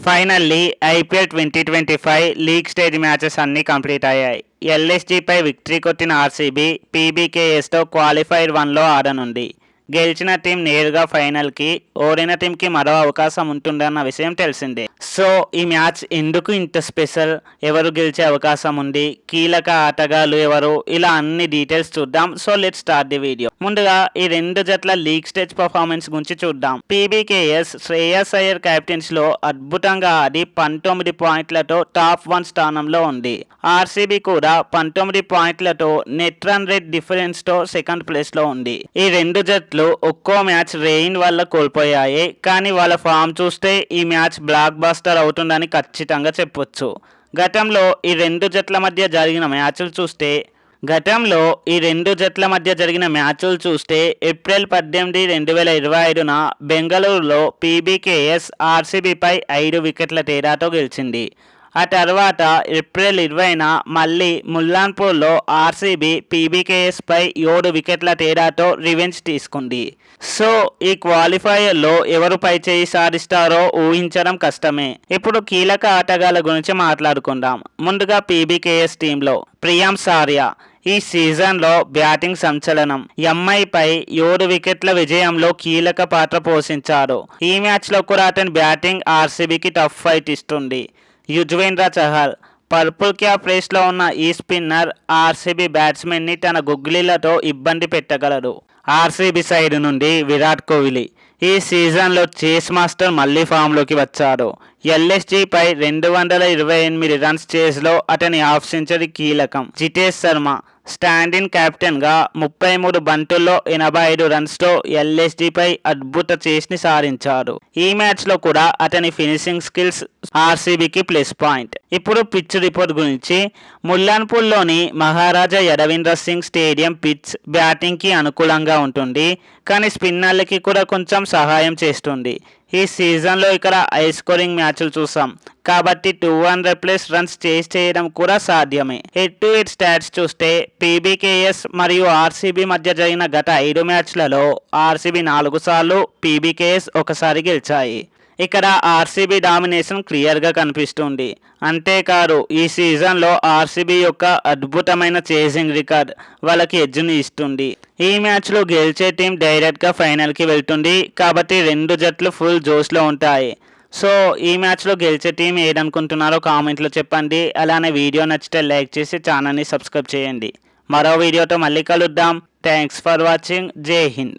Finally IPL 2025 league stage matches అన్నీ complete అయ్యాయి. ఎల్ఎస్జీపై victory కొట్టిన ఆర్సీబీ పీబీకేఎస్తో క్వాలిఫైర్ 1లో ఆడనుంది. గెలిచిన టీం నేరుగా ఫైనల్కి, ఓడిన టీంకి మరో అవకాశం ఉంటుందన్న విషయం తెలిసిందే. సో ఈ మ్యాచ్ ఎందుకు ఇంత స్పెషల్, ఎవరు గెలిచే అవకాశం ఉంది, కీలక ఆటగాళ్ళు ఎవరు, ఇలా అన్ని డీటెయిల్స్ చూద్దాం. So let's start the video. ముందుగా ఈ రెండు జట్ల లీగ్ స్టేజ్ పర్ఫార్మెన్స్ గురించి చూద్దాం. పీబీకేఎస్ శ్రేయస్ అయ్యర్ క్యాప్టెన్స్ లో అద్భుతంగా ఆడి 19 పాయింట్లతో టాప్ 1 స్థానంలో ఉంది. ఆర్సీబీ కూడా 19 పాయింట్లతో నెట్ రన్ రేట్ డిఫరెన్స్ తో సెకండ్ ప్లేస్ లో ఉంది. ఈ రెండు జట్లు ఒక్కో మ్యాచ్ రెయిన్ వల్ల కోల్పోయాయి, కానీ వాళ్ళ ఫామ్ చూస్తే ఈ మ్యాచ్ బ్లాక్ బస్టర్ అవుతుందని ఖచ్చితంగా చెప్పొచ్చు. గతంలో ఈ రెండు జట్ల మధ్య జరిగిన మ్యాచ్లు చూస్తే ఏప్రిల్ 18, 2025న బెంగళూరులో పీబీకేఎస్ ఆర్సీబీపై 5 వికెట్ల తేడాతో గెలిచింది. ఆ తర్వాత ఏప్రిల్ 20న మళ్ళీ ముల్లాన్పూర్లో ఆర్సీబీ పీబీకేఎస్పై 7 వికెట్ల తేడాతో రివెంజ్ తీసుకుంది. సో ఈ క్వాలిఫైయర్లో ఎవరు పైచేయి సాధిస్తారో ఊహించడం కష్టమే. ఇప్పుడు కీలక ఆటగాళ్ల గురించి మాట్లాడుకుందాం. ముందుగా పీబీకేఎస్ టీంలో ప్రియాంశ్ ఆర్యా ఈ సీజన్లో బ్యాటింగ్ సంచలనం. ఎంఐపై 7 వికెట్ల విజయంలో కీలక పాత్ర పోషించారు. ఈ మ్యాచ్లో కూడా అతని బ్యాటింగ్ ఆర్సీబీకి టఫ్ ఫైట్ ఇస్తుంది. యుజ్వేంద్ర చహల్ పర్పుల్ క్యాప్ రేస్లో ఉన్న ఈ స్పిన్నర్ ఆర్సీబీ బ్యాట్స్మెన్ని తన గుగ్గిలీలతో ఇబ్బంది పెట్టగలడు. ఆర్సీబీ సైడ్ నుండి విరాట్ కోహ్లీ ఈ సీజన్లో చేస్ మాస్టర్ మళ్ళీ ఫామ్లోకి వచ్చాడు. ఎల్ఎస్జీపై 228 రన్స్ చేస్లో అతని హాఫ్ సెంచరీ కీలకం. జితేష్ శర్మ స్టాండ్-ఇన్ కెప్టెన్గా 33 బంతుల్లో 85 రన్స్తో ఎల్ఎస్జీపై అద్భుత చేస్ని సాధించాడు. ఈ మ్యాచ్లో కూడా అతని ఫినిషింగ్ స్కిల్స్ ఆర్సీబీకి ప్లస్ పాయింట్. ఇప్పుడు పిచ్ రిపోర్ట్ గురించి. ముల్లాన్పూర్లోని మహారాజా యదవీంద్ర సింగ్ స్టేడియం పిచ్ బ్యాటింగ్కి అనుకూలంగా ఉంటుంది, కానీ స్పిన్నర్లకి కూడా కొంచెం సహాయం చేస్తుంది. ఈ సీజన్లో ఇక్కడ హై స్కోరింగ్ మ్యాచ్లు చూసాం కాబట్టి 200+ రన్స్ చేస్ చేయడం కూడా సాధ్యమే. హెడ్ టు హెడ్ స్టాట్స్ చూస్తే పీబీకేఎస్ మరియు ఆర్సీబీ మధ్య జరిగిన గత 5 మ్యాచ్లలో ఆర్సీబీ 4 సార్లు, పీబీకేఎస్ 1 సారి గెలిచాయి. ఇక్కడ ఆర్సీబీ డామినేషన్ క్లియర్గా కనిపిస్తుంది. అంతేకాదు ఈ సీజన్లో ఆర్సీబీ యొక్క అద్భుతమైన చేసింగ్ రికార్డ్ వాళ్ళకి ఎడ్జ్ని ఇస్తుంది. ఈ మ్యాచ్లో గెలిచే టీం డైరెక్ట్గా ఫైనల్కి వెళ్తుంది కాబట్టి రెండు జట్లు ఫుల్ జోష్లో ఉంటాయి. సో ఈ మ్యాచ్లో గెలిచే టీం ఏదనుకుంటున్నారో కామెంట్లో చెప్పండి. అలానే వీడియో నచ్చితే లైక్ చేసి ఛానల్ని సబ్స్క్రైబ్ చేయండి. మరో వీడియోతో మళ్ళీ కలుద్దాం. Thanks for watching. జై హింద్.